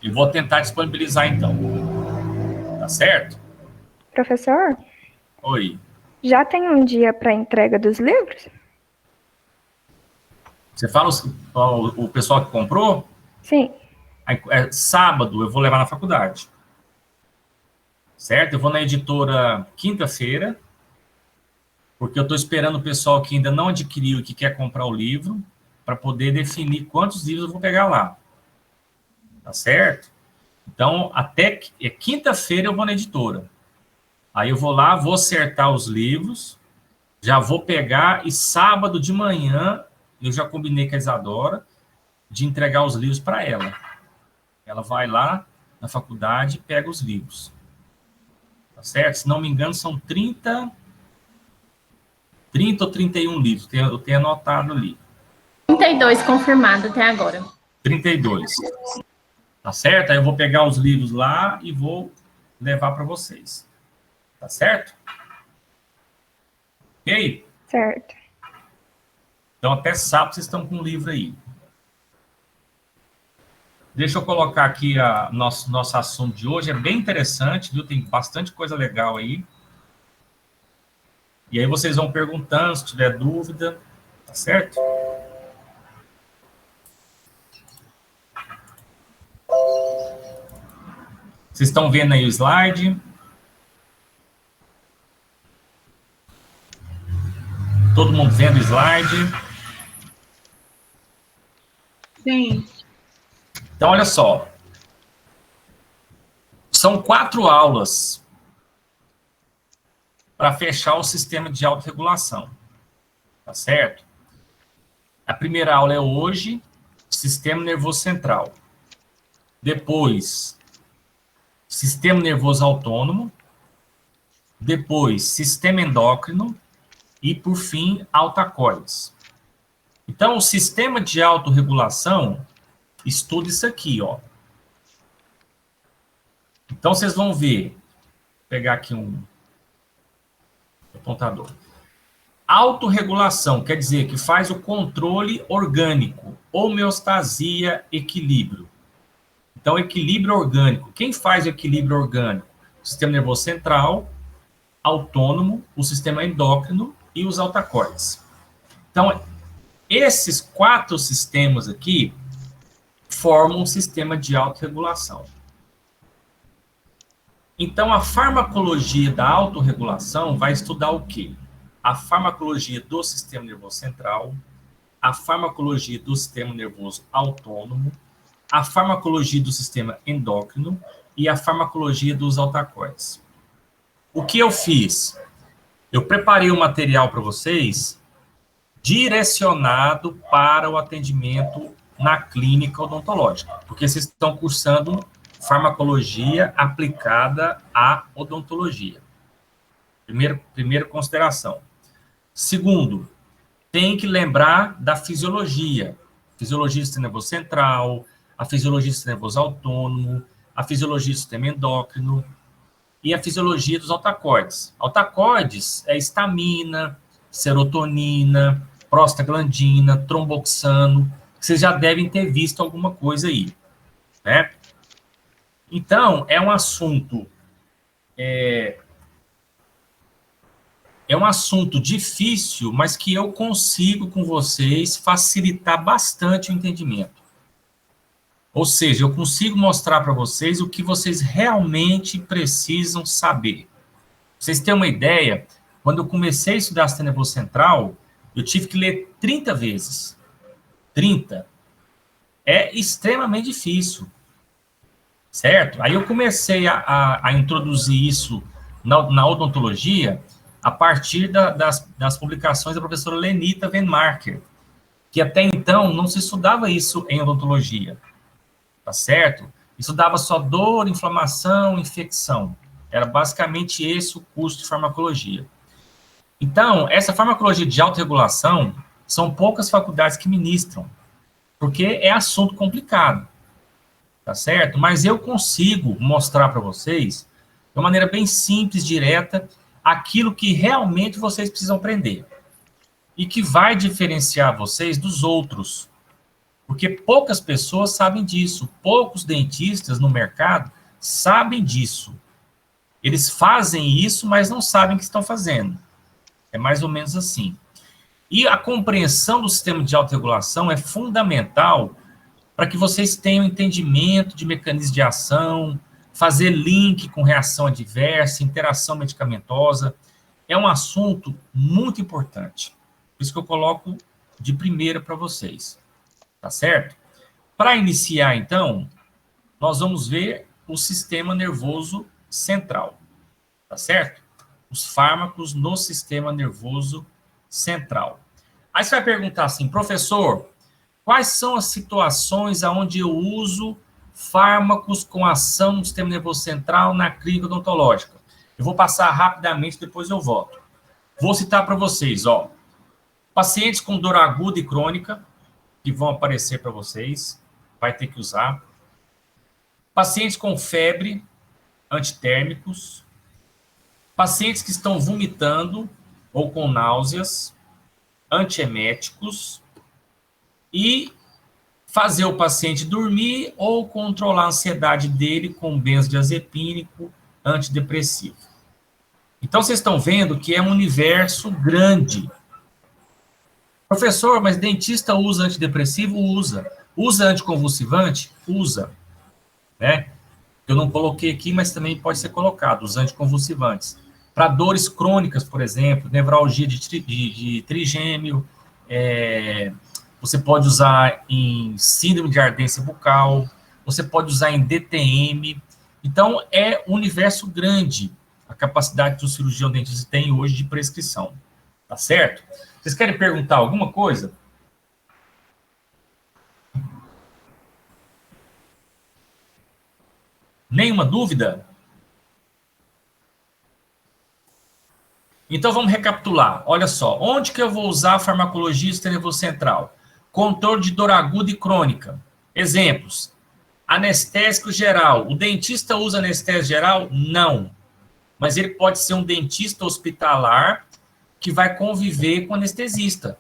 E vou tentar disponibilizar, então. Tá certo? Professor? Oi. Já tem um dia para entrega dos livros? Você fala o pessoal que comprou? Sim. Sábado eu vou levar na faculdade. Certo? Eu vou na editora quinta-feira, porque eu estou esperando o pessoal que ainda não adquiriu e que quer comprar o livro, para poder definir quantos livros eu vou pegar lá. Tá certo? Então, até quinta-feira eu vou na editora. Aí eu vou lá, vou acertar os livros, já vou pegar, e sábado de manhã eu já combinei com a Isadora de entregar os livros para ela. Ela vai lá na faculdade e pega os livros. Tá certo? Se não me engano, são 30 ou 31 livros. Eu tenho anotado ali. 32 confirmado até agora. 32. Tá certo? Aí eu vou pegar os livros lá e vou levar para vocês. Tá certo? Ok? Certo. Então, até sábado vocês estão com o livro aí. Deixa eu colocar aqui nosso assunto de hoje. É bem interessante, viu? Tem bastante coisa legal aí. E aí vocês vão perguntando, se tiver dúvida. Tá certo? Vocês estão vendo aí o slide? Todo mundo vendo o slide? Sim. Então, olha só. São 4 aulas para fechar o sistema de autorregulação. Tá certo? A primeira aula é hoje, sistema nervoso central. Depois, sistema nervoso autônomo. Depois, sistema endócrino. E, por fim, altacoides. Então, o sistema de autorregulação estuda isso aqui, ó. Então, vocês vão ver. Vou pegar aqui um apontador. Autorregulação quer dizer que faz o controle orgânico, homeostasia, equilíbrio. Então, equilíbrio orgânico. Quem faz o equilíbrio orgânico? O sistema nervoso central, autônomo, o sistema endócrino e os altacoides. Então, esses 4 sistemas aqui formam um sistema de autorregulação. Então, a farmacologia da autorregulação vai estudar o quê? A farmacologia do sistema nervoso central, a farmacologia do sistema nervoso autônomo, a farmacologia do sistema endócrino e a farmacologia dos altacoides. O que eu fiz? Eu preparei um material para vocês direcionado para o atendimento na clínica odontológica, porque vocês estão cursando farmacologia aplicada à odontologia. Primeira consideração. Segundo, tem que lembrar da fisiologia. Fisiologia do sistema nervoso central, a fisiologia do sistema nervoso autônomo, a fisiologia do sistema endócrino e a fisiologia dos altacoides. Altacoides é histamina, serotonina, prostaglandina, tromboxano, que vocês já devem ter visto alguma coisa aí, né? Então, é um assunto difícil, mas que eu consigo, com vocês, facilitar bastante o entendimento. Ou seja, eu consigo mostrar para vocês o que vocês realmente precisam saber. Pra vocês terem uma ideia, quando eu comecei a estudar sistema nervoso central, eu tive que ler 30 vezes. 30. É extremamente difícil. Certo? Aí eu comecei a introduzir isso na odontologia a partir das publicações da professora Lenita Venmarker, que até então não se estudava isso em odontologia. Tá certo? Estudava só dor, inflamação, infecção. Era basicamente esse o curso de farmacologia. Então, essa farmacologia de autorregulação são poucas faculdades que ministram, porque é assunto complicado. Tá certo? Mas eu consigo mostrar para vocês, de uma maneira bem simples, direta, aquilo que realmente vocês precisam aprender. E que vai diferenciar vocês dos outros. Porque poucas pessoas sabem disso, poucos dentistas no mercado sabem disso. Eles fazem isso, mas não sabem o que estão fazendo. É mais ou menos assim. E a compreensão do sistema de autorregulação é fundamental para que vocês tenham entendimento de mecanismos de ação, fazer link com reação adversa, interação medicamentosa. É um assunto muito importante. Por isso que eu coloco de primeira para vocês. Tá certo? Para iniciar, então, nós vamos ver o sistema nervoso central. Tá certo? Os fármacos no sistema nervoso central. Aí você vai perguntar assim, professor, quais são as situações onde eu uso fármacos com ação no sistema nervoso central na clínica odontológica? Eu vou passar rapidamente, depois eu volto. Vou citar para vocês, ó. Pacientes com dor aguda e crônica, que vão aparecer para vocês, vai ter que usar. Pacientes com febre, antitérmicos. Pacientes que estão vomitando ou com náuseas, antieméticos. E fazer o paciente dormir ou controlar a ansiedade dele com benzodiazepínico, antidepressivo. Então, vocês estão vendo que é um universo grande. Professor, mas dentista usa antidepressivo? Usa. Usa anticonvulsivante? Usa. Né? Eu não coloquei aqui, mas também pode ser colocado, os anticonvulsivantes. Para dores crônicas, por exemplo, nevralgia de trigêmeo, você pode usar em síndrome de ardência bucal, você pode usar em DTM. Então, é um universo grande a capacidade que o cirurgião dentista tem hoje de prescrição. Tá certo? Vocês querem perguntar alguma coisa? Nenhuma dúvida? Então, vamos recapitular. Olha só, onde que eu vou usar a farmacologia do sistema nervoso central? Controle de dor aguda e crônica. Exemplos. Anestésico geral. O dentista usa anestésico geral? Não. Mas ele pode ser um dentista hospitalar que vai conviver com anestesista.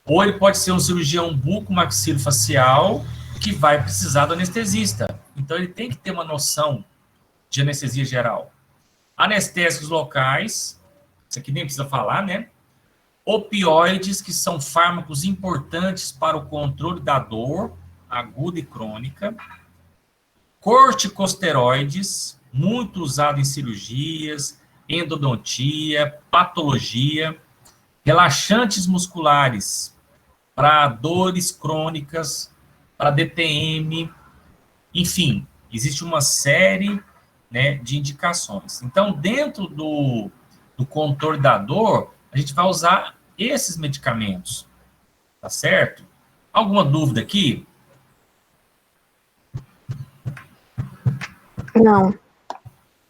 Ou ele pode ser um cirurgião bucomaxilofacial que vai precisar do anestesista. Então, ele tem que ter uma noção de anestesia geral. Anestésicos locais, isso aqui nem precisa falar, né? Opioides, que são fármacos importantes para o controle da dor aguda e crônica. Corticosteroides, muito usado em cirurgias, endodontia, patologia. Relaxantes musculares, para dores crônicas, para DTM, enfim, existe uma série, né, de indicações. Então, dentro do controle da dor, a gente vai usar esses medicamentos, tá certo? Alguma dúvida aqui? Não.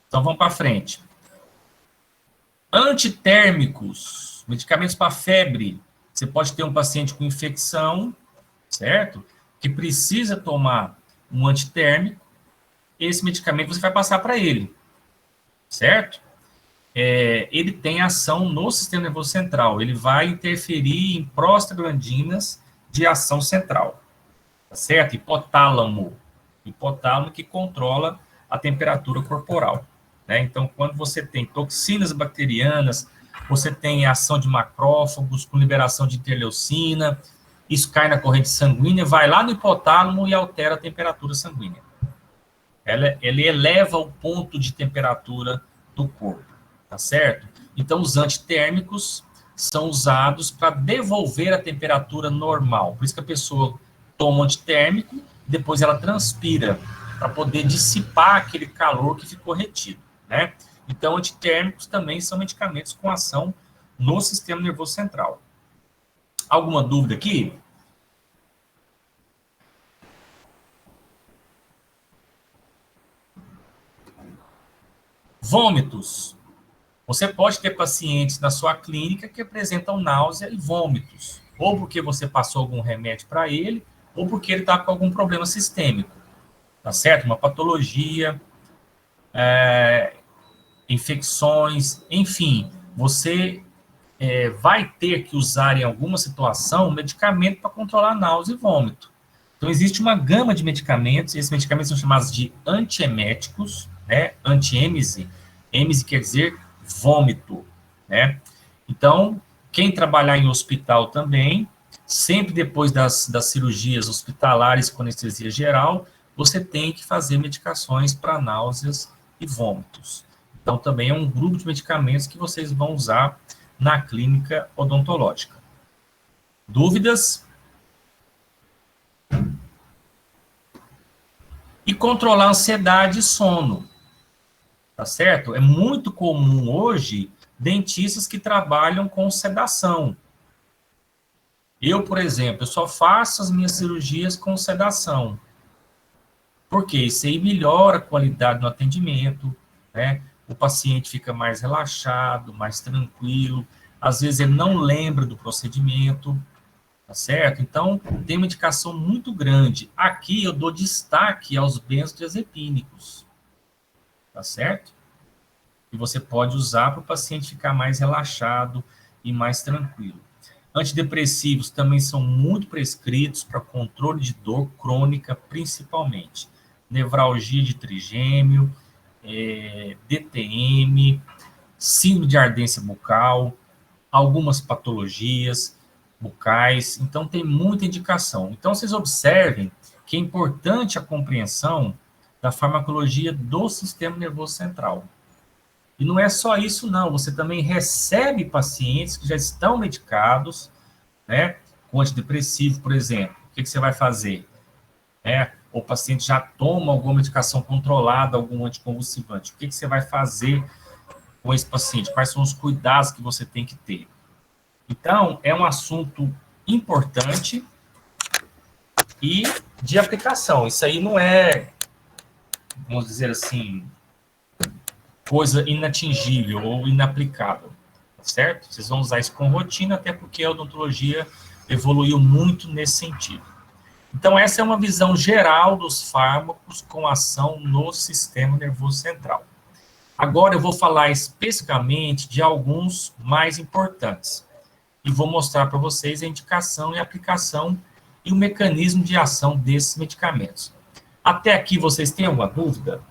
Então, vamos para frente. Antitérmicos, medicamentos para febre. Você pode ter um paciente com infecção, certo? Que precisa tomar um antitérmico. Esse medicamento você vai passar para ele, certo? Ele tem ação no sistema nervoso central. Ele vai interferir em prostaglandinas de ação central, tá certo? Hipotálamo. Hipotálamo que controla a temperatura corporal, né? Então, quando você tem toxinas bacterianas, você tem ação de macrófagos com liberação de interleucina, isso cai na corrente sanguínea, vai lá no hipotálamo e altera a temperatura sanguínea. Ele eleva o ponto de temperatura do corpo, tá certo? Então, os antitérmicos são usados para devolver a temperatura normal. Por isso que a pessoa toma um antitérmico, depois ela transpira, para poder dissipar aquele calor que ficou retido, né? Então, antitérmicos também são medicamentos com ação no sistema nervoso central. Alguma dúvida aqui? Vômitos. Você pode ter pacientes na sua clínica que apresentam náusea e vômitos, ou porque você passou algum remédio para ele, ou porque ele está com algum problema sistêmico, tá certo? Uma patologia, infecções, enfim, você vai ter que usar em alguma situação medicamento para controlar náusea e vômito. Então, existe uma gama de medicamentos, esses medicamentos são chamados de antieméticos, né? Antiêmese, êmese quer dizer vômito, né? Então, quem trabalhar em hospital também, sempre depois das cirurgias hospitalares com anestesia geral, você tem que fazer medicações para náuseas e vômitos. Então, também é um grupo de medicamentos que vocês vão usar na clínica odontológica. Dúvidas? E controlar ansiedade e sono, tá certo? É muito comum hoje dentistas que trabalham com sedação. Eu, por exemplo, eu só faço as minhas cirurgias com sedação. Por quê? Isso aí melhora a qualidade do atendimento, né? O paciente fica mais relaxado, mais tranquilo, às vezes ele não lembra do procedimento, tá certo? Então, tem uma indicação muito grande. Aqui eu dou destaque aos benzodiazepínicos, tá certo? E você pode usar para o paciente ficar mais relaxado e mais tranquilo. Antidepressivos também são muito prescritos para controle de dor crônica, principalmente. Nevralgia de trigêmeo, DTM, síndrome de ardência bucal, algumas patologias bucais, então tem muita indicação. Então, vocês observem que é importante a compreensão da farmacologia do sistema nervoso central. E não é só isso, não. Você também recebe pacientes que já estão medicados, né, com antidepressivo, por exemplo. O que você vai fazer? O paciente já toma alguma medicação controlada, algum anticonvulsivante. O que você vai fazer com esse paciente? Quais são os cuidados que você tem que ter? Então, é um assunto importante e de aplicação. Isso aí não é, vamos dizer assim, coisa inatingível ou inaplicável, tá certo? Vocês vão usar isso com rotina, até porque a odontologia evoluiu muito nesse sentido. Então, essa é uma visão geral dos fármacos com ação no sistema nervoso central. Agora, eu vou falar especificamente de alguns mais importantes. E vou mostrar para vocês a indicação e aplicação e o mecanismo de ação desses medicamentos. Até aqui, vocês têm alguma dúvida?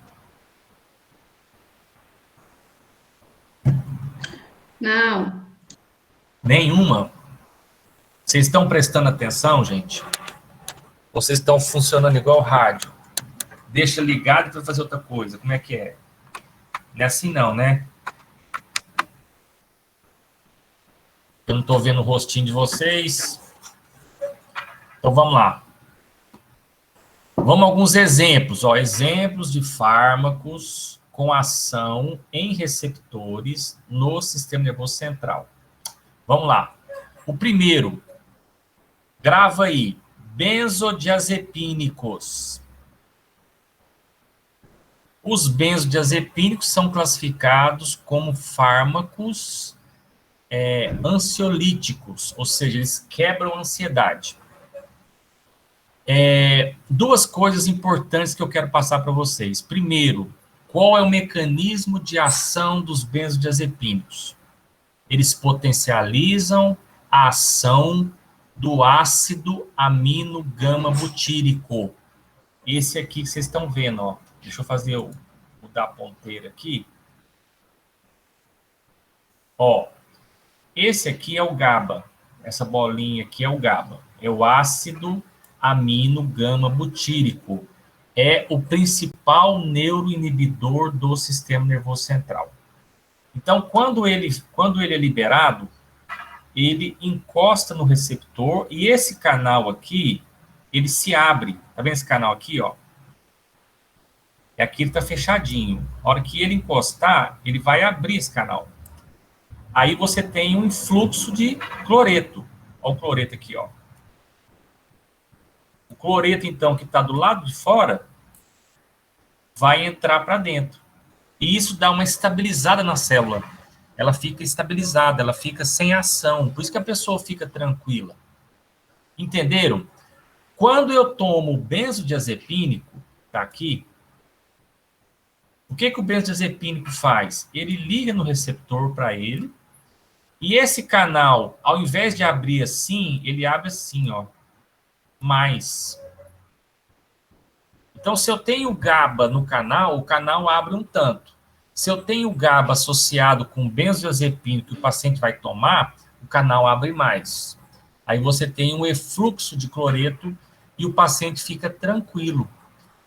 Não. Nenhuma? Vocês estão prestando atenção, gente? Ou vocês estão funcionando igual rádio? Deixa ligado para fazer outra coisa. Como é que é? Não é assim não, né? Eu não estou vendo o rostinho de vocês. Então, vamos lá. Vamos a alguns exemplos. Exemplos de fármacos com ação em receptores no sistema nervoso central. Vamos lá. O primeiro, grava aí, benzodiazepínicos. Os benzodiazepínicos são classificados como fármacos ansiolíticos, ou seja, eles quebram a ansiedade. Duas coisas importantes que eu quero passar para vocês. Primeiro, qual é o mecanismo de ação dos benzodiazepínicos? Eles potencializam a ação do ácido amino gama butírico. Esse aqui que vocês estão vendo, ó. Deixa eu fazer mudar a ponteira aqui. Ó, esse aqui é o GABA. Essa bolinha aqui é o GABA. É o ácido amino gama butírico. É o principal neuroinibidor do sistema nervoso central. Então, quando ele é liberado, ele encosta no receptor e esse canal aqui, ele se abre. Tá vendo esse canal aqui, ó? Aqui ele tá fechadinho. A hora que ele encostar, ele vai abrir esse canal. Aí você tem um influxo de cloreto. Olha o cloreto aqui, ó. O cloreto, então, que está do lado de fora, vai entrar para dentro. E isso dá uma estabilizada na célula. Ela fica estabilizada, ela fica sem ação. Por isso que a pessoa fica tranquila. Entenderam? Quando eu tomo benzodiazepínico, tá aqui, o que o benzodiazepínico faz? Ele liga no receptor para ele, E esse canal, ao invés de abrir assim, ele abre assim, ó, mais. Então, se eu tenho GABA no canal, o canal abre um tanto. Se eu tenho GABA associado com benzodiazepina que o paciente vai tomar, o canal abre mais. Aí você tem um efluxo de cloreto e o paciente fica tranquilo.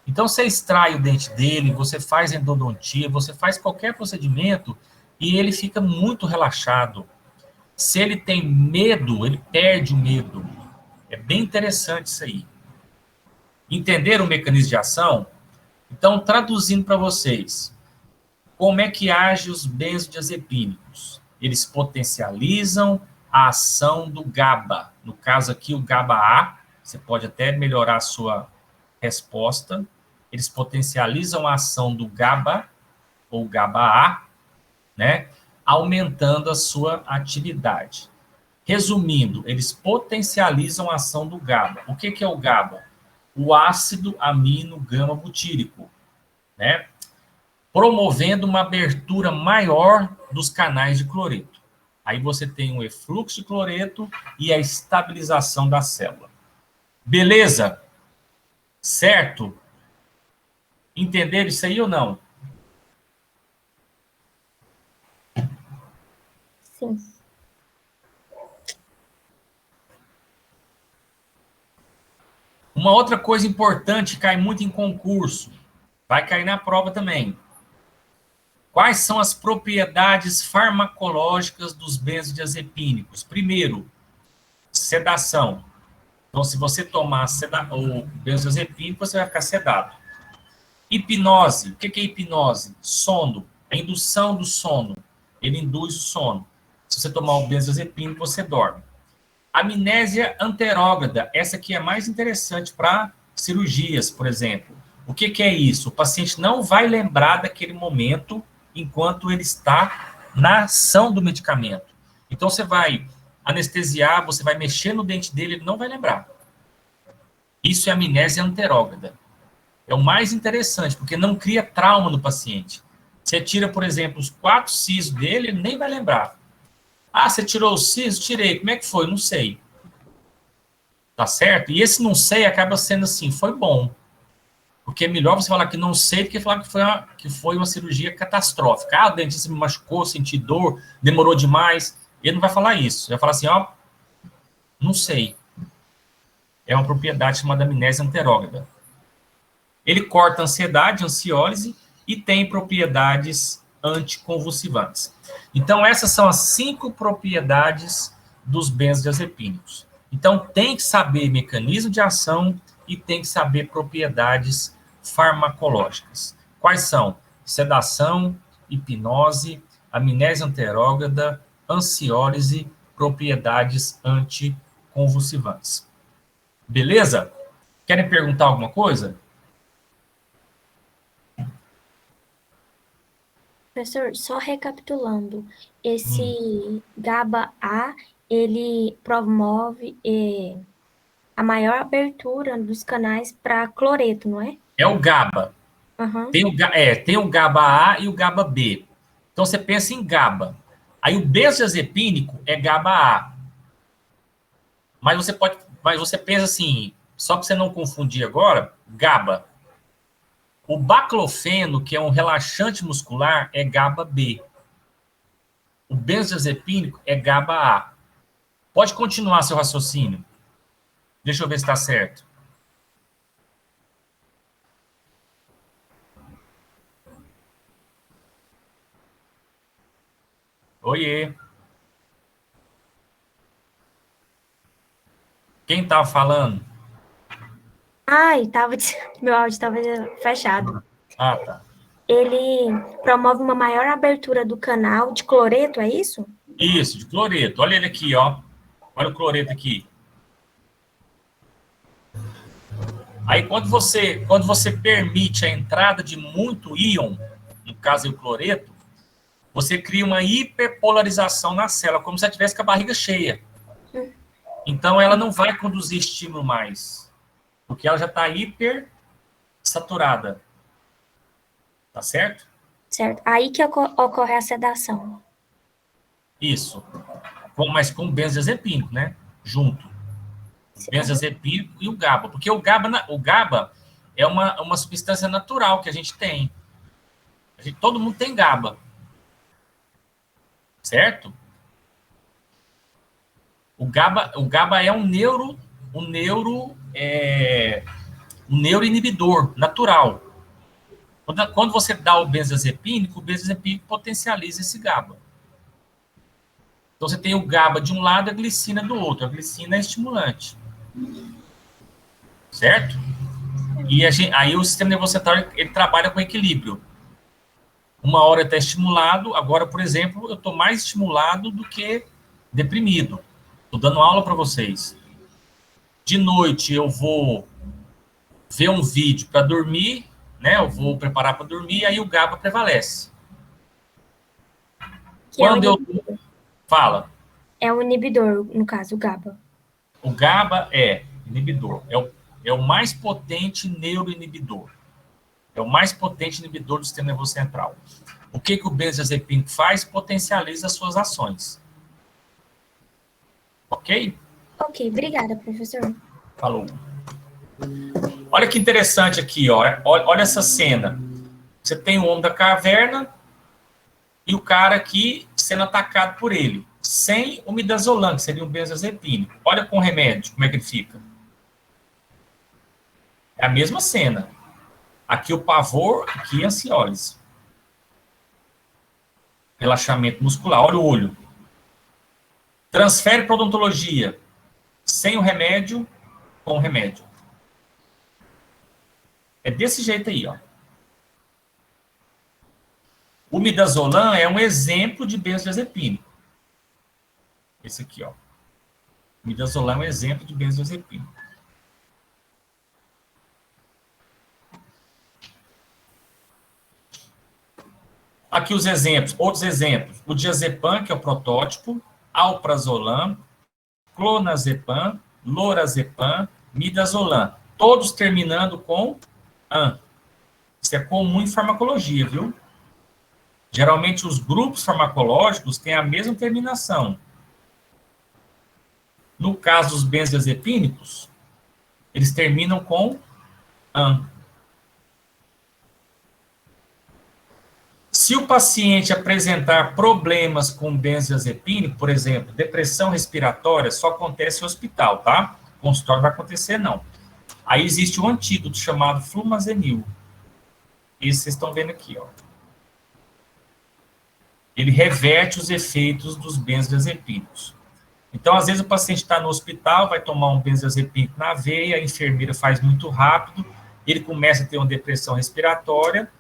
Então, você extrai o dente dele, você faz endodontia, você faz qualquer procedimento e ele fica muito relaxado. Se ele tem medo, ele perde o medo. É bem interessante isso aí. Entender o mecanismo de ação? Então, traduzindo para vocês, como é que agem os benzodiazepínicos? Eles potencializam a ação do GABA. No caso aqui, o GABA-A, você pode até melhorar a sua resposta. Eles potencializam a ação do GABA, ou GABA-A, né? Aumentando a sua atividade. Resumindo, eles potencializam a ação do GABA. O que é o GABA? O ácido amino gama butírico, né? Promovendo uma abertura maior dos canais de cloreto. Aí você tem um efluxo de cloreto e a estabilização da célula. Beleza? Certo? Entenderam isso aí ou não? Sim. Uma outra coisa importante, cai muito em concurso, vai cair na prova também. Quais são as propriedades farmacológicas dos benzodiazepínicos? Primeiro, sedação. Então, se você tomar o benzodiazepínico, você vai ficar sedado. Hipnose. O que é hipnose? Sono. A indução do sono. Ele induz o sono. Se você tomar o benzodiazepínico, você dorme. Amnésia anterógrada. Essa aqui é mais interessante para cirurgias, por exemplo. O que é isso? O paciente não vai lembrar daquele momento enquanto ele está na ação do medicamento. Então, você vai anestesiar, você vai mexer no dente dele, ele não vai lembrar. Isso é amnésia anterógrada. É o mais interessante, porque não cria trauma no paciente. Você tira, por exemplo, os 4 sisos dele, ele nem vai lembrar. Ah, você tirou os sisos? Tirei. Como é que foi? Não sei. Tá certo? E esse não sei acaba sendo assim, foi bom. Porque é melhor você falar que não sei do que falar que foi uma cirurgia catastrófica. Ah, o dentista me machucou, senti dor, demorou demais. Ele não vai falar isso. Ele vai falar assim, ó, não sei. É uma propriedade chamada amnésia anterógrada. Ele corta a ansiedade, ansiólise, e tem propriedades anticonvulsivantes. Então, essas são as 5 propriedades dos benzodiazepínicos. Então, tem que saber mecanismo de ação e tem que saber propriedades farmacológicas. Quais são? Sedação, hipnose, amnésia anterógrada, ansiólise, propriedades anticonvulsivantes. Beleza? Querem perguntar alguma coisa? Professor, só recapitulando, esse GABA-A, ele promove a maior abertura dos canais para cloreto, não é? É o GABA. Uhum. Tem o GABA-A e o GABA-B. Então, você pensa em GABA. Aí, o benzodiazepínico é GABA-A. Mas você pensa assim, só para você não confundir agora, GABA. O baclofeno, que é um relaxante muscular, é GABA-B. O benzodiazepínico é GABA-A. Pode continuar seu raciocínio. Deixa eu ver se está certo. Oiê. Quem estava falando? Ai, meu áudio estava fechado. Ah, tá. Ele promove uma maior abertura do canal de cloreto, é isso? Isso, de cloreto. Olha ele aqui, ó. Olha o cloreto aqui. Aí, quando você permite a entrada de muito íon, no caso do cloreto, você cria uma hiperpolarização na célula, como se ela tivesse com a barriga cheia. Então, ela não vai conduzir estímulo mais, porque ela já está hipersaturada. Tá certo? Certo. Aí que ocorre a sedação. Isso. Mas com benzodiazepínico, né? Junto. Benzodiazepínico e o GABA. Porque o GABA é uma substância natural que a gente tem. Todo mundo tem GABA. Certo? O GABA é um neuroinibidor natural. Quando você dá o benzodiazepínico potencializa esse GABA. Então, você tem o GABA de um lado e a glicina do outro. A glicina é estimulante. Certo? E aí o sistema nervoso central ele trabalha com equilíbrio. Uma hora está estimulado, agora, por exemplo, eu estou mais estimulado do que deprimido. Estou dando aula para vocês. De noite eu vou ver um vídeo para dormir, né? Eu vou preparar para dormir, e aí o GABA prevalece. Quando eu... Fala. É o inibidor, no caso, o GABA. O GABA é inibidor. É o mais potente neuroinibidor. É o mais potente inibidor do sistema nervoso central. O que o benzodiazepínico faz? Potencializa as suas ações. Ok? Ok, obrigada, professor. Falou. Olha que interessante aqui, ó. Olha essa cena. Você tem o homem da caverna e o cara aqui sendo atacado por ele. Sem o midazolam, que seria um benzodiazepínico. Olha com o remédio, como é que ele fica. É a mesma cena. Aqui o pavor, aqui a ansiólise. Relaxamento muscular. Olha o olho. Transfere para odontologia. Sem o remédio, com o remédio. É desse jeito aí, ó. O midazolam é um exemplo de benzodiazepínico. Esse aqui, ó. O midazolam é um exemplo de benzodiazepínico. Aqui os exemplos, outros exemplos. O diazepam, que é o protótipo, alprazolam, clonazepam, lorazepam, midazolam. Todos terminando com an. Isso é comum em farmacologia, viu? Geralmente os grupos farmacológicos têm a mesma terminação. No caso dos benzodiazepínicos, eles terminam com an. Se o paciente apresentar problemas com benzodiazepínico, por exemplo, depressão respiratória, só acontece em hospital, tá? Consultório não vai acontecer, não. Aí existe um antídoto chamado flumazenil. Esse vocês estão vendo aqui, ó. Ele reverte os efeitos dos benzodiazepínicos. Então, às vezes, o paciente está no hospital, vai tomar um benzodiazepínico na veia, a enfermeira faz muito rápido, ele começa a ter uma depressão respiratória,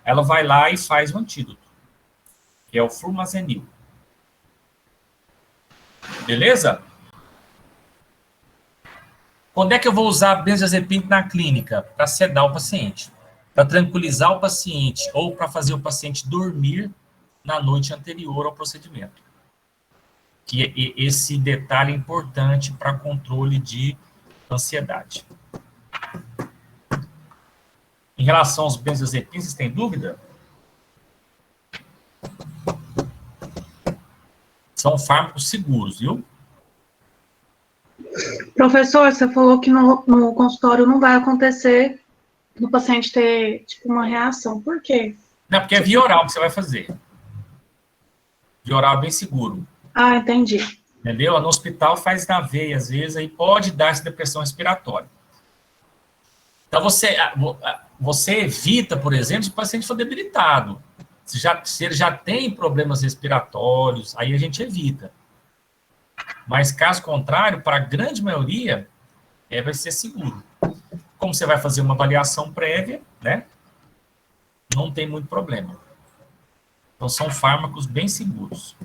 ela vai lá e faz o antídoto, que é o flumazenil. Beleza? Quando é que eu vou usar benzodiazepínico na clínica? Para sedar o paciente, para tranquilizar o paciente, ou para fazer o paciente dormir na noite anterior ao procedimento. Que esse detalhe é importante para controle de ansiedade. Em relação aos benzodiazepínicos, vocês têm dúvida? São fármacos seguros, viu? Professor, você falou que no consultório não vai acontecer do paciente ter, tipo, uma reação. Por quê? Não, porque é via oral que você vai fazer. Via oral é bem seguro. Ah, entendi. Entendeu? No hospital faz na veia, às vezes, aí pode dar essa depressão respiratória. Então, você evita, por exemplo, se o paciente for debilitado. Se ele já tem problemas respiratórios, aí a gente evita. Mas, caso contrário, para a grande maioria, vai ser seguro. Como você vai fazer uma avaliação prévia, né? Não tem muito problema. Então, são fármacos bem seguros.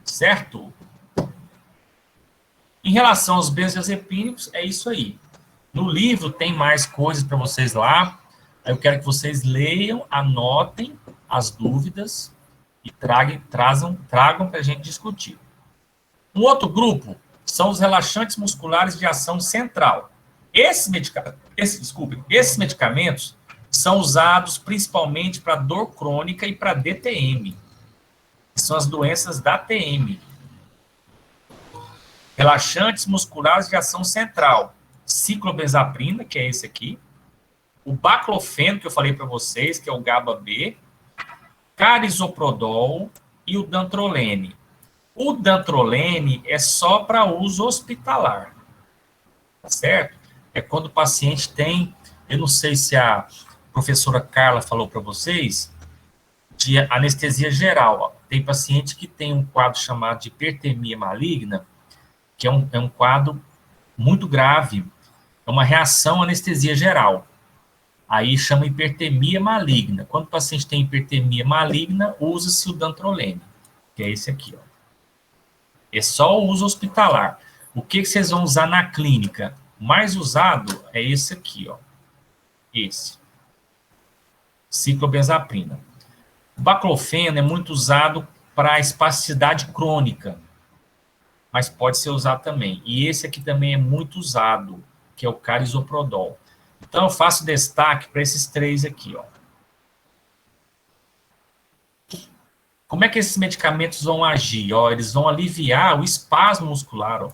Certo? Em relação aos benzodiazepínicos, é isso aí. No livro tem mais coisas para vocês lá. Eu quero que vocês leiam, anotem as dúvidas e tragam para a gente discutir. Um outro grupo são os relaxantes musculares de ação central. Esses medicamentos são usados principalmente para dor crônica e para DTM. são as doenças da TM. Relaxantes musculares de ação central. Ciclobenzaprina, que é esse aqui. O baclofeno, que eu falei para vocês, que é o GABA-B. Carisoprodol e o dantrolene. O dantrolene é só para uso hospitalar. Tá certo? É quando o paciente tem, eu não sei se a professora Carla falou para vocês, de anestesia geral. Ó. Tem paciente que tem um quadro chamado de hipertermia maligna, que é um quadro muito grave, é uma reação à anestesia geral. Aí chama hipertermia maligna. Quando o paciente tem hipertermia maligna, usa-se o dantrolene, que é esse aqui, ó. É só o uso hospitalar. O que vocês vão usar na clínica? O mais usado é esse aqui, ó. Esse. Ciclobenzaprina. O baclofeno é muito usado para espasticidade crônica, mas pode ser usado também. E esse aqui também é muito usado, que é o carisoprodol. Então, eu faço destaque para esses três aqui, ó. Como é que esses medicamentos vão agir? Ó, eles vão aliviar o espasmo muscular, ó.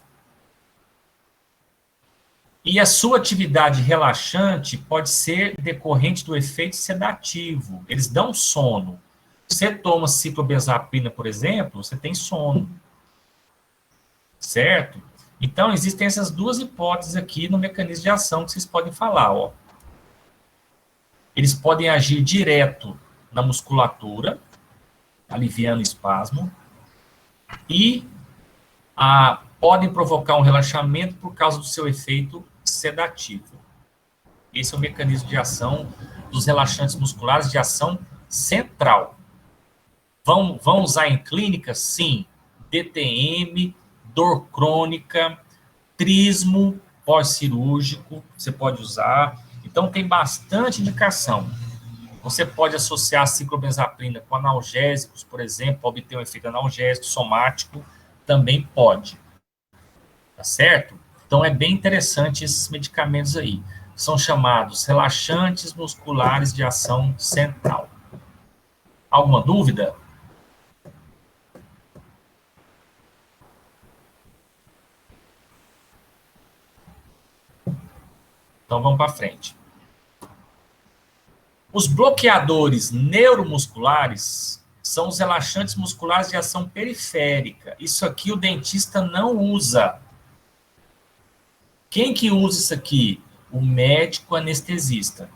E a sua atividade relaxante pode ser decorrente do efeito sedativo. Eles dão sono. Você toma ciclobenzaprina, por exemplo, você tem sono. Certo? Então, existem essas duas hipóteses aqui no mecanismo de ação que vocês podem falar, ó. Eles podem agir direto na musculatura, aliviando o espasmo, e podem provocar um relaxamento por causa do seu efeito sedativo. Esse é o mecanismo de ação dos relaxantes musculares de ação central. Vão usar em clínica? Sim. DTM, dor crônica, trismo pós-cirúrgico, você pode usar. Então, tem bastante indicação. Você pode associar a ciclobenzaprina com analgésicos, por exemplo, para obter um efeito analgésico somático, também pode. Tá certo? Então, é bem interessante esses medicamentos aí. São chamados relaxantes musculares de ação central. Alguma dúvida? Então, vamos para frente. Os bloqueadores neuromusculares são os relaxantes musculares de ação periférica. Isso aqui o dentista não usa. Quem que usa isso aqui? O médico anestesista.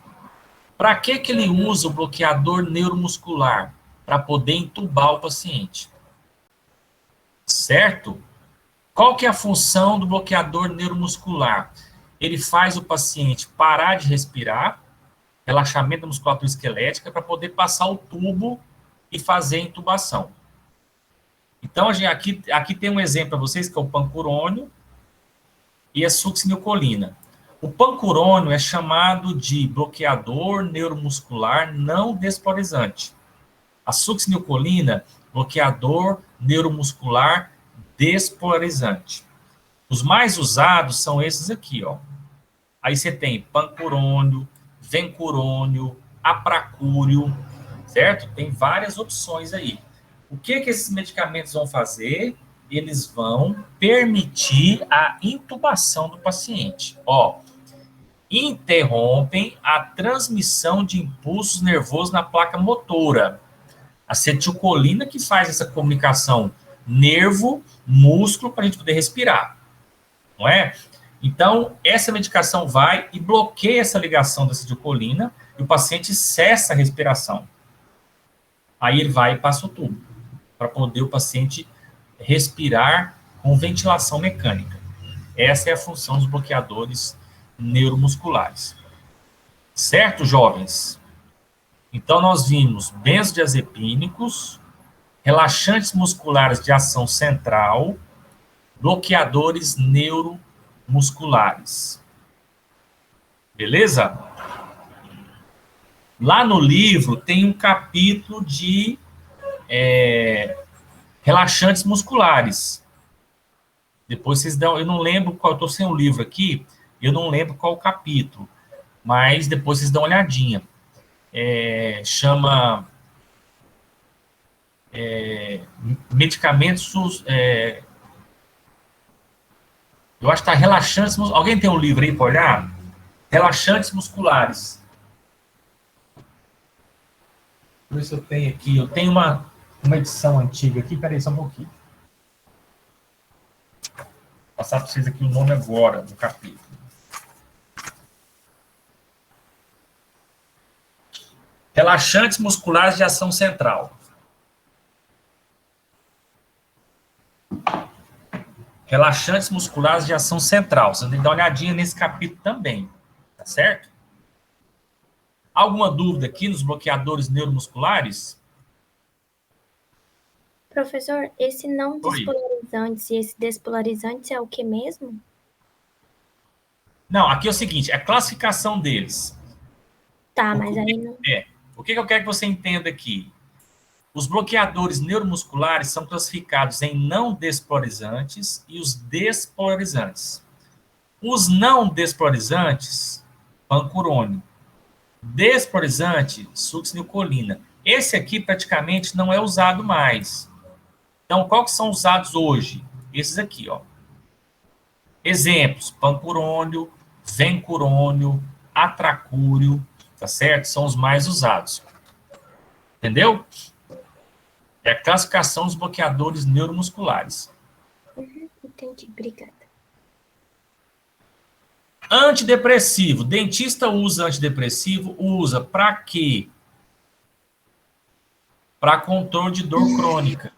Para que ele usa o bloqueador neuromuscular? Para poder entubar o paciente. Certo? Qual que é a função do bloqueador neuromuscular? Ele faz o paciente parar de respirar, relaxamento da musculatura esquelética, para poder passar o tubo e fazer a intubação. Então, aqui tem um exemplo para vocês, que é o pancurônio e a succinilcolina. O pancurônio é chamado de bloqueador neuromuscular não despolarizante. A succinilcolina, bloqueador neuromuscular despolarizante. Os mais usados são esses aqui, ó. Aí você tem pancurônio, vencurônio, apracúrio, certo? Tem várias opções aí. O que esses medicamentos vão fazer? Eles vão permitir a intubação do paciente. Ó, interrompem a transmissão de impulsos nervosos na placa motora. A acetilcolina que faz essa comunicação nervo-músculo para a gente poder respirar. Não é? Então, essa medicação vai e bloqueia essa ligação da acetilcolina e o paciente cessa a respiração. Aí ele vai e passa o tubo, para poder o paciente respirar com ventilação mecânica. Essa é a função dos bloqueadores neuromusculares. Certo, jovens? Então, nós vimos benzodiazepínicos, relaxantes musculares de ação central, bloqueadores neuromusculares. Beleza? Lá no livro tem um capítulo de relaxantes musculares. Depois vocês dão, eu não lembro qual, eu estou sem o livro aqui, eu não lembro qual o capítulo, mas depois vocês dão uma olhadinha. Chama medicamentos, eu acho que está relaxantes. Alguém tem um livro aí para olhar? Relaxantes musculares. Por isso eu tenho aqui, eu tenho uma edição antiga aqui, peraí só um pouquinho. Vou passar para vocês aqui o nome agora do capítulo. Relaxantes musculares de ação central. Relaxantes musculares de ação central. Você tem que dar uma olhadinha nesse capítulo também, tá certo? Alguma dúvida aqui nos bloqueadores neuromusculares? Professor, esse não despolarizante e esse despolarizante é o que mesmo? Não, aqui é o seguinte, é a classificação deles. Tá, mas aí não... O que eu quero que você entenda aqui? Os bloqueadores neuromusculares são classificados em não despolarizantes e os despolarizantes. Os não despolarizantes, pancurônio. Despolarizante, succinilcolina. Esse aqui praticamente não é usado mais. Então, qual que são usados hoje? Esses aqui, ó. Exemplos, pancurônio, vencurônio, atracúrio, tá certo? São os mais usados. Entendeu? É a classificação dos bloqueadores neuromusculares. Entendi, obrigada. Antidepressivo. Dentista usa antidepressivo, usa para quê? Para controle de dor crônica.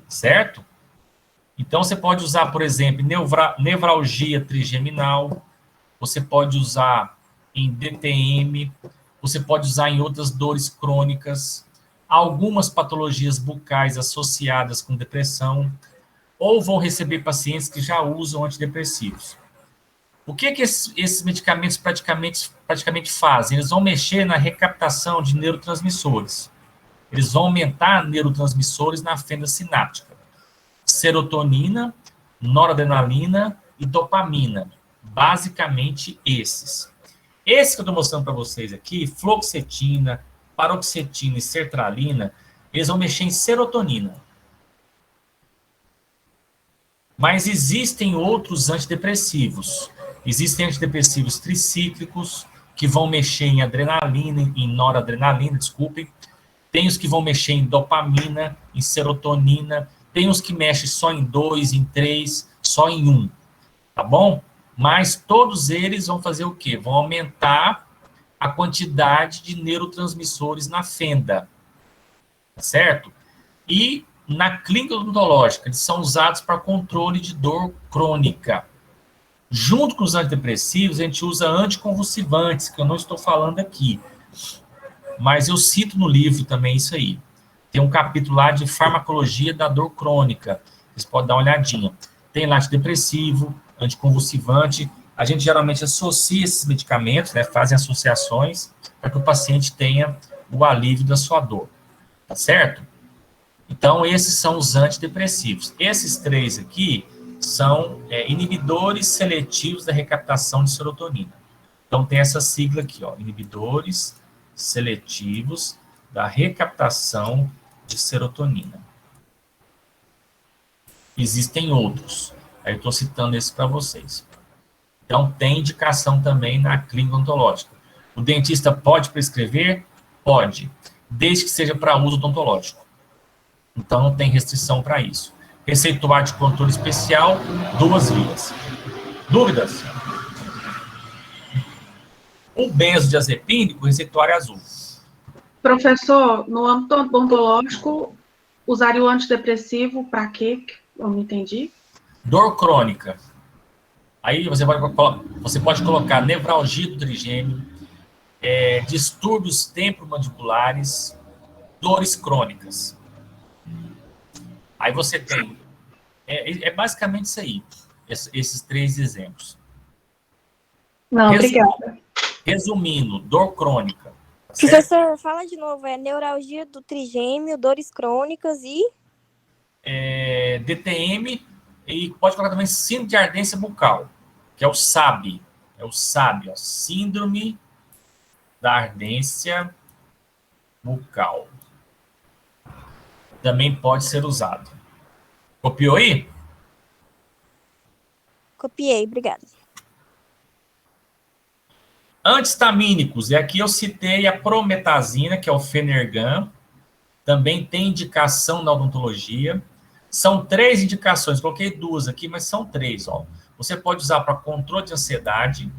Certo? Então, você pode usar, por exemplo, nevralgia trigeminal, você pode usar em DTM, você pode usar em outras dores crônicas, algumas patologias bucais associadas com depressão, ou vão receber pacientes que já usam antidepressivos. O que esses medicamentos praticamente fazem? Eles vão mexer na recaptação de neurotransmissores. Eles vão aumentar neurotransmissores na fenda sináptica. Serotonina, noradrenalina e dopamina. Basicamente esses. Esse que eu estou mostrando para vocês aqui, fluoxetina, paroxetina e sertralina, eles vão mexer em serotonina. Mas existem outros antidepressivos. Existem antidepressivos tricíclicos, que vão mexer em adrenalina, em noradrenalina, desculpem. Tem os que vão mexer em dopamina, em serotonina. Tem os que mexem só em 2, em 3, só em 1. Tá bom? Mas todos eles vão fazer o quê? Vão aumentar a quantidade de neurotransmissores na fenda. Tá certo? E na clínica odontológica, eles são usados para controle de dor crônica. Junto com os antidepressivos, a gente usa anticonvulsivantes, que eu não estou falando aqui. Mas eu cito no livro também isso aí. Tem um capítulo lá de farmacologia da dor crônica. Vocês podem dar uma olhadinha. Tem lá antidepressivo, anticonvulsivante. A gente geralmente associa esses medicamentos, né, fazem associações para que o paciente tenha o alívio da sua dor. Tá certo? Então, esses são os antidepressivos. Esses três aqui são inibidores seletivos da recaptação de serotonina. Então, tem essa sigla aqui, ó, inibidores seletivos da recaptação de serotonina. Existem outros. Aí eu estou citando esses para vocês. Então, tem indicação também na clínica odontológica. O dentista pode prescrever? Pode, desde que seja para uso odontológico. Então, não tem restrição para isso. Receituário de controle especial, 2 vias. Dúvidas? O benzodiazepínico, receituário azul. Professor, no âmbito odontológico, usaria o antidepressivo para quê? Eu não entendi. Dor crônica. Aí você pode colocar nevralgia do trigêmeo, distúrbios temporomandibulares, dores crônicas. Aí você tem... basicamente isso aí, esses 3 exemplos. Não, obrigada. Resumindo, dor crônica. Tá certo? Professor, fala de novo. É neuralgia do trigêmeo, dores crônicas e... DTM, e pode colocar também síndrome de ardência bucal, que é o SAB. É o SAB, ó, síndrome da ardência bucal. também pode ser usado. Copiou aí? Copiei, obrigada. Antihistamínicos, e aqui eu citei a prometazina, que é o Fenergan, também tem indicação na odontologia. São 3 indicações, coloquei 2 aqui, mas são 3, ó. Você pode usar para controle de ansiedade,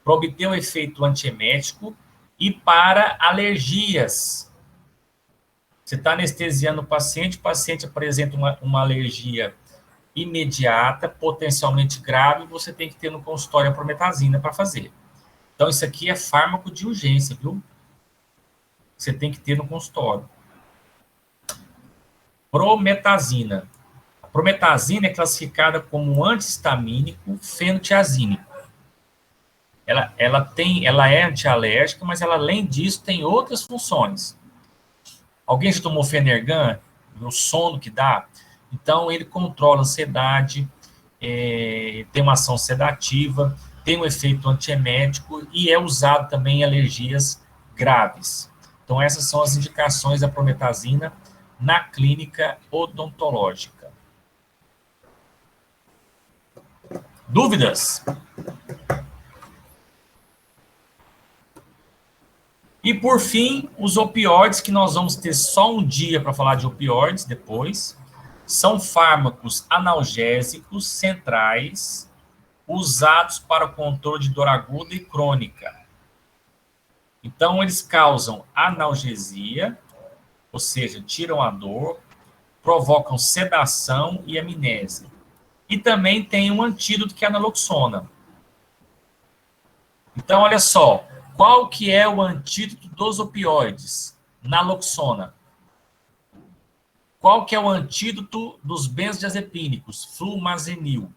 para obter um efeito antiemético e para alergias. Você está anestesiando o paciente apresenta uma alergia imediata, potencialmente grave, você tem que ter no consultório a prometazina para fazer. Então, isso aqui é fármaco de urgência, viu? Você tem que ter no consultório. Prometazina. A prometazina é classificada como antihistamínico fenotiazínico. Ela é antialérgica, mas ela, além disso, tem outras funções. Alguém já tomou Fenergan? O sono que dá? Então, ele controla a ansiedade, tem uma ação sedativa, tem um efeito antiemético e é usado também em alergias graves. Então, essas são as indicações da prometazina na clínica odontológica. Dúvidas? E, por fim, os opioides, que nós vamos ter só um dia para falar de opioides depois, são fármacos analgésicos centrais usados para o controle de dor aguda e crônica. Então, eles causam analgesia, ou seja, tiram a dor, provocam sedação e amnésia. E também tem um antídoto que é a naloxona. Então, olha só, qual que é o antídoto dos opioides? Naloxona. Qual que é o antídoto dos benzodiazepínicos? Flumazenil.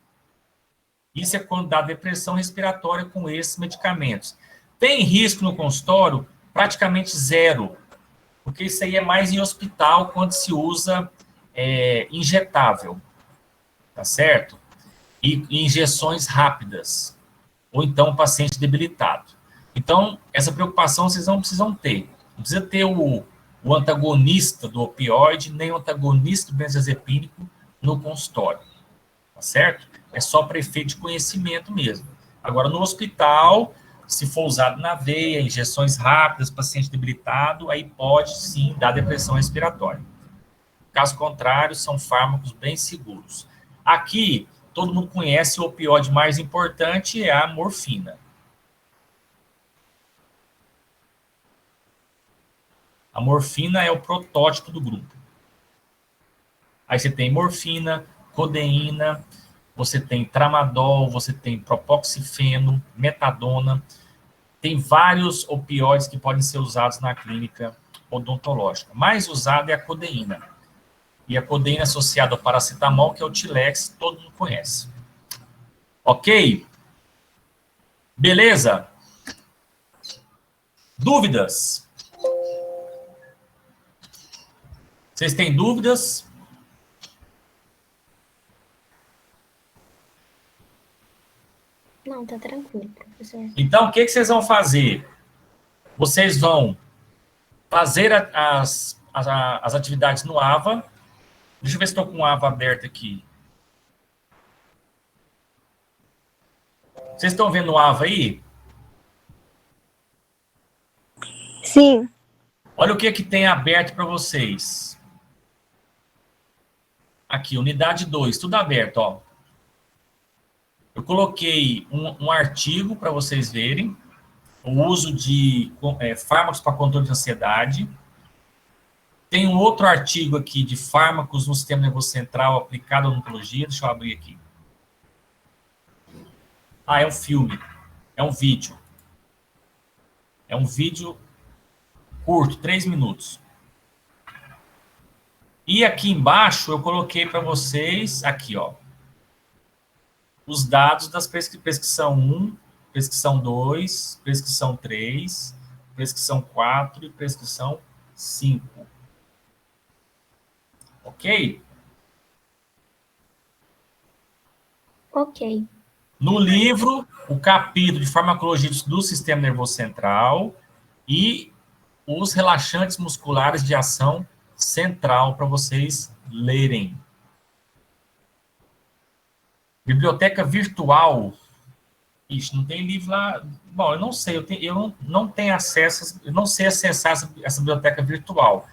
Isso é quando dá depressão respiratória com esses medicamentos. Tem risco no consultório? Praticamente zero. Porque isso aí é mais em hospital, quando se usa injetável. Tá certo? E injeções rápidas. Ou então paciente debilitado. Então, essa preocupação vocês não precisam ter. Não precisa ter o antagonista do opioide, nem o antagonista do benzodiazepínico no consultório. Tá certo? É só para efeito de conhecimento mesmo. Agora, no hospital, se for usado na veia, injeções rápidas, paciente debilitado, aí pode sim dar depressão respiratória. Caso contrário, são fármacos bem seguros. Aqui, todo mundo conhece o opioide mais importante, é a morfina. A morfina é o protótipo do grupo. Aí você tem morfina, codeína, você tem tramadol, você tem propoxifeno, metadona. Tem vários opioides que podem ser usados na clínica odontológica. Mais usada é a codeína. E a codeína associada ao paracetamol, que é o Tilex, todo mundo conhece. Ok? Beleza? Dúvidas? Vocês têm dúvidas? Não, tá tranquilo, professor. Então, o que vocês vão fazer? Vocês vão fazer as atividades no AVA. Deixa eu ver se estou com o AVA aberto aqui. Vocês estão vendo o AVA aí? Sim. Olha o que tem aberto para vocês. Aqui, unidade 2, tudo aberto, ó. Eu coloquei um artigo para vocês verem, o uso de fármacos para controle de ansiedade. Tem um outro artigo aqui de fármacos no sistema nervoso central aplicado à odontologia. Deixa eu abrir aqui. Ah, é um filme. É um vídeo. É um vídeo curto, 3 minutos. E aqui embaixo eu coloquei para vocês, aqui, ó, os dados das prescrição 1, prescrição 2, prescrição 3, prescrição 4 e prescrição 5. Ok? Ok. No livro, o capítulo de farmacologia do sistema nervoso central e os relaxantes musculares de ação central para vocês lerem. Biblioteca virtual. Ixi, não tem livro lá. Bom, eu não sei, eu não tenho acesso, eu não sei acessar essa biblioteca virtual.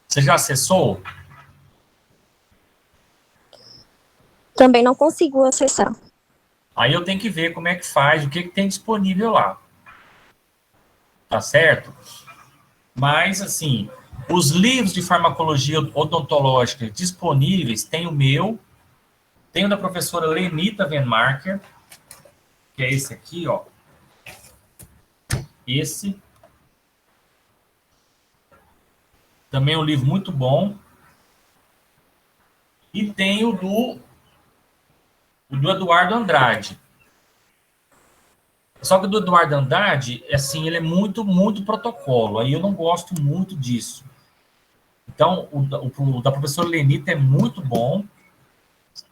Você já acessou? Também não consigo acessar. Aí eu tenho que ver como é que faz, o que tem disponível lá. Tá certo? Mas, assim, os livros de farmacologia odontológica disponíveis, tem o meu, tem o da professora Lenita Venmarker, que é esse aqui, ó. Esse. Também é um livro muito bom. E tem o do Eduardo Andrade. Só que o do Eduardo Andrade, assim, ele é muito, muito protocolo. Aí eu não gosto muito disso. Então, o da professora Lenita é muito bom.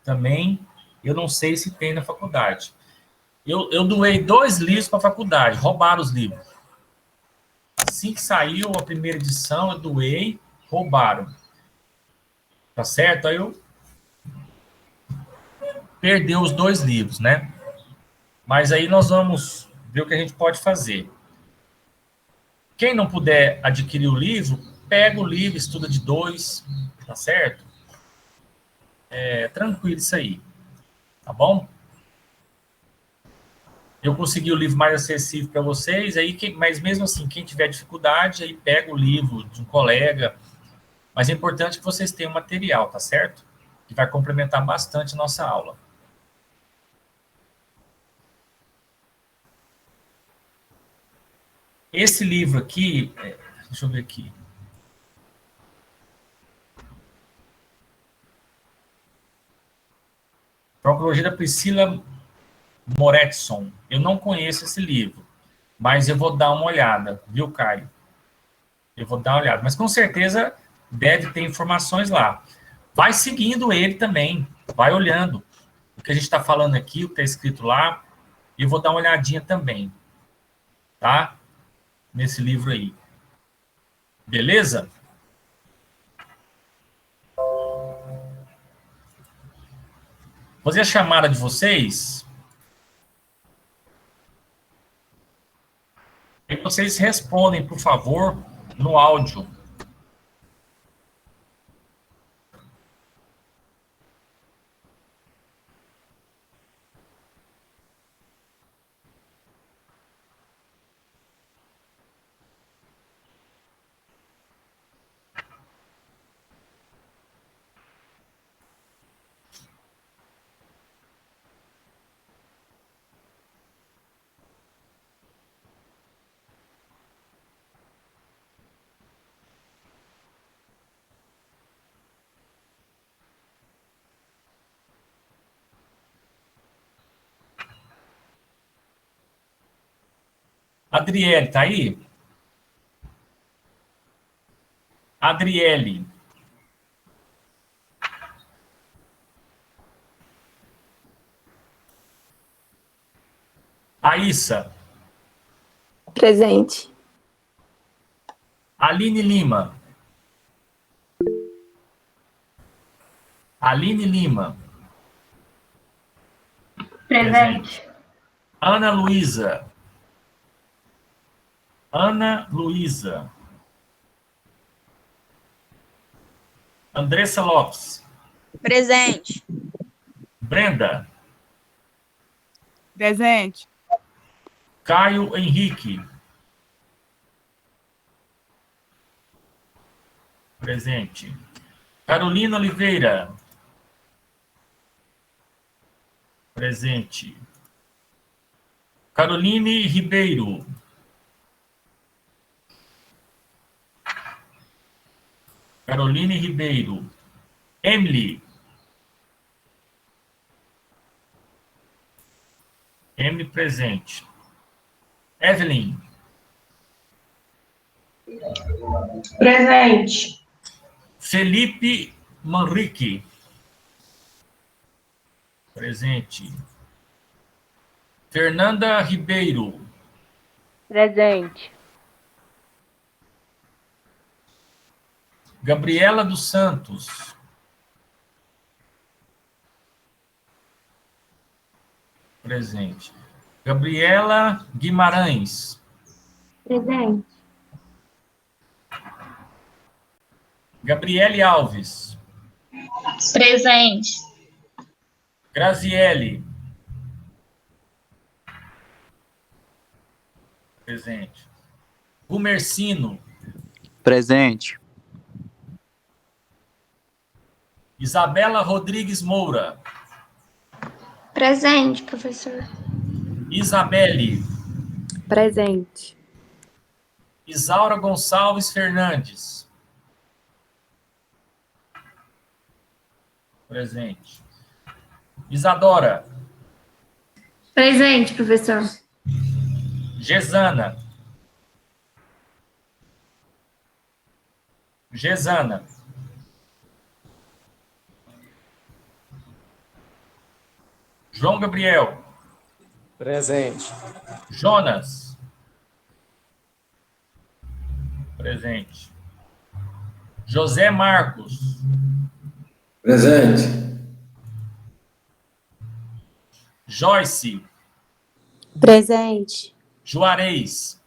Também, eu não sei se tem na faculdade. Eu doei 2 livros para a faculdade, roubaram os livros. Assim que saiu a primeira edição, eu doei, roubaram. Tá certo? Aí eu perdi os 2 livros, né? Mas aí nós vamos ver o que a gente pode fazer. Quem não puder adquirir o livro, pega o livro, estuda de 2, tá certo? É tranquilo isso aí, tá bom? Eu consegui o livro mais acessível para vocês, aí mas mesmo assim, quem tiver dificuldade, aí pega o livro de um colega. Mas é importante que vocês tenham material, tá certo? Que vai complementar bastante a nossa aula. Esse livro aqui, deixa eu ver aqui. Farmacologia da Priscila Moretson. Eu não conheço esse livro, mas eu vou dar uma olhada, viu, Caio? Eu vou dar uma olhada. Mas com certeza deve ter informações lá. Vai seguindo ele também, vai olhando o que a gente está falando aqui, o que está escrito lá, e eu vou dar uma olhadinha também, tá? Nesse livro aí. Beleza? Vou fazer a chamada de vocês. E vocês respondem, por favor, no áudio. Adriele, tá aí? Adriele. Aissa. Presente. Aline Lima. Aline Lima. Presente. Ana Luísa. Ana Luísa. Andressa Lopes. Presente. Brenda. Presente. Caio Henrique. Presente. Carolina Oliveira. Presente. Caroline Ribeiro. Caroline Ribeiro. Emily. Emily presente. Evelyn. Presente. Felipe Manrique. Presente. Fernanda Ribeiro. Presente. Gabriela dos Santos. Presente. Gabriela Guimarães. Presente. Gabriele Alves. Presente. Graziele. Presente. Gumercino. Presente. Isabela Rodrigues Moura. Presente, professor. Isabelle. Presente. Isaura Gonçalves Fernandes. Presente. Isadora. Presente, professor. Gesana. Gesana. João Gabriel. Presente. Jonas. Presente. José Marcos. Presente. Joyce. Presente. Juarez.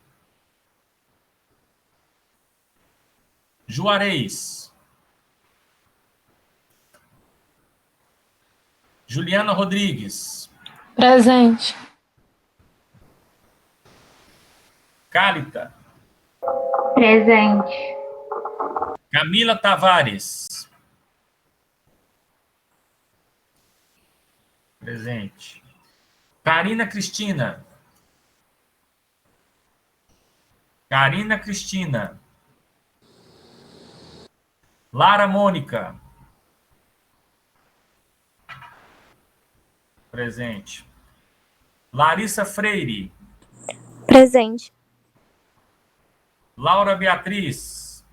Juarez. Juliana Rodrigues. Presente. Cálita. Presente. Camila Tavares. Presente. Karina Cristina. Karina Cristina. Lara Mônica. Presente. Larissa Freire. Presente. Laura Beatriz.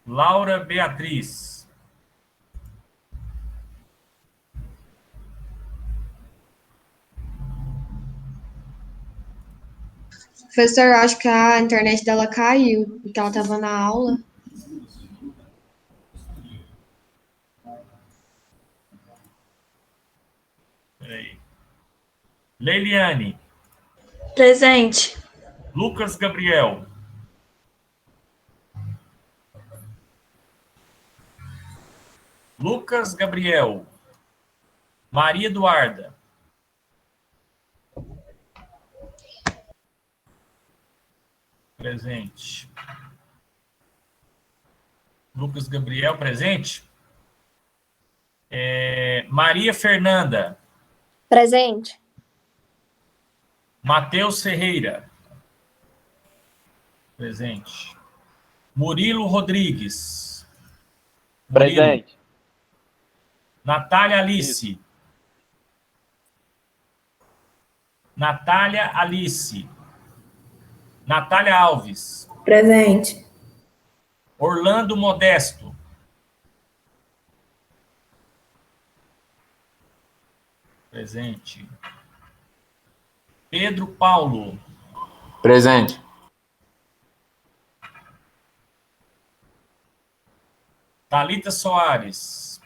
Laura Beatriz. Professor, eu acho que a internet dela caiu, porque ela estava na aula. Peraí. Leiliane. Presente. Lucas Gabriel. Lucas Gabriel. Maria Eduarda. Presente. Lucas Gabriel, presente. Maria Fernanda. Presente. Matheus Ferreira. Presente. Murilo Rodrigues. Murilo. Presente. Natália Alice. Natália Alice. Natália Alves. Presente. Orlando Modesto. Presente. Pedro Paulo. Presente. Thalita Soares.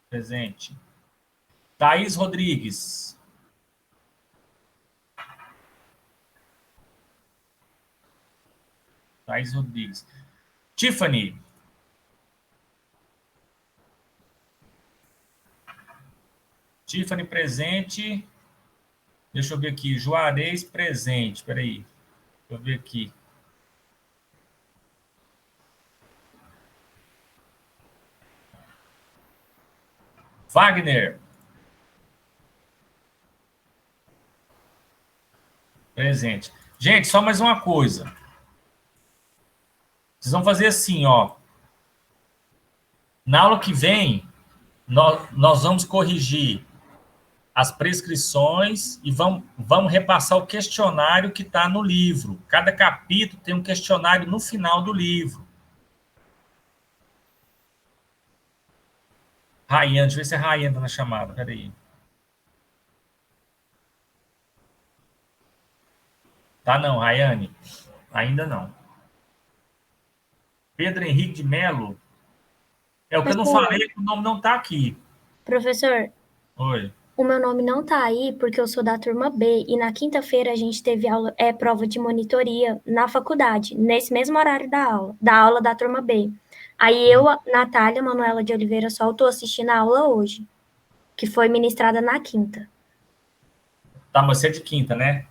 Presente. Thaís Rodrigues. Thaís Rodrigues. Tiffany. Tiffany presente. Deixa eu ver aqui. Juarez presente. Espera aí. Deixa eu ver aqui. Wagner. Presente. Gente, só mais uma coisa. Vocês vão fazer assim, ó. Na aula que vem, nós vamos corrigir as prescrições e vamos repassar o questionário que está no livro. Cada capítulo tem um questionário no final do livro. Rayane, deixa eu ver se a Rayane está na chamada. Peraí. Tá não, Rayane. Ainda não. Pedro Henrique de Melo. É o que eu não Professor. falei, que o nome não está aqui. Professor, Oi. o meu nome não tá aí porque eu sou da turma B e na quinta-feira a gente teve aula, prova de monitoria na faculdade, nesse mesmo horário da aula da turma B. Aí eu, Natália Manuela de Oliveira Sol, tô assistindo a aula hoje, que foi ministrada na quinta. Tá, mas você é de quinta, né?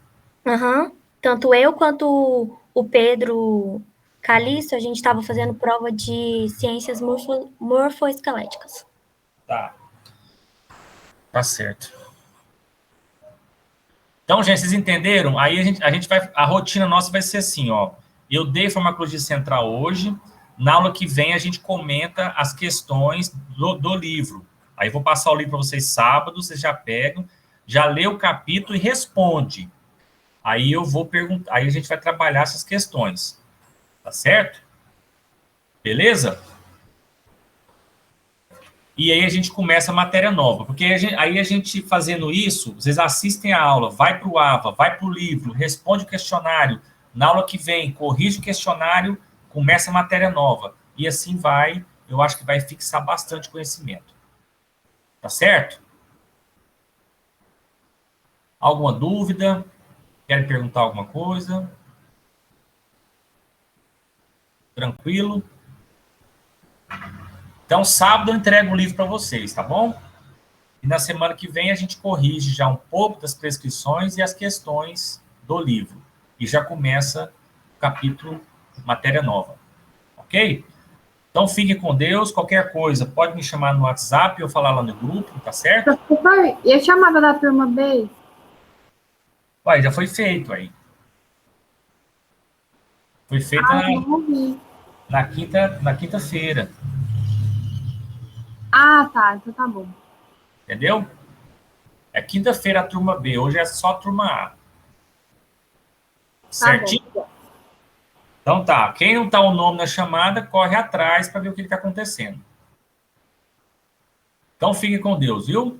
Aham. Tanto eu quanto o Pedro Calixto, a gente estava fazendo prova de ciências morfoesqueléticas. Tá. Tá certo. Então, gente, vocês entenderam? Aí a gente vai... A rotina nossa vai ser assim, ó. Eu dei farmacologia central hoje. Na aula que vem, a gente comenta as questões do livro. Aí eu vou passar o livro para vocês sábado, vocês já pegam, já lê o capítulo e responde. Aí eu vou perguntar, aí a gente vai trabalhar essas questões. Tá certo? Beleza? E aí a gente começa a matéria nova. Porque aí a gente fazendo isso, vocês assistem a aula, vai para o AVA, vai para o livro, responde o questionário. Na aula que vem, corrige o questionário, começa a matéria nova. E assim vai, eu acho que vai fixar bastante conhecimento. Tá certo? Alguma dúvida? Querem perguntar alguma coisa? Tranquilo? Então, sábado eu entrego o livro para vocês, tá bom? E na semana que vem a gente corrige já um pouco das prescrições e as questões do livro. E já começa o capítulo Matéria Nova. Ok? Então, fique com Deus. Qualquer coisa, pode me chamar no WhatsApp ou falar lá no grupo, tá certo? Professor, e a chamada da turma B? Uai, já foi feito aí. Foi feita Não vi. na quinta-feira. Ah, tá. Então tá bom. Entendeu? É quinta-feira a turma B, hoje é só a turma A. Certinho? Tá bom. Então tá, quem não tá o nome na chamada, corre atrás para ver o que está acontecendo. Então fique com Deus, viu?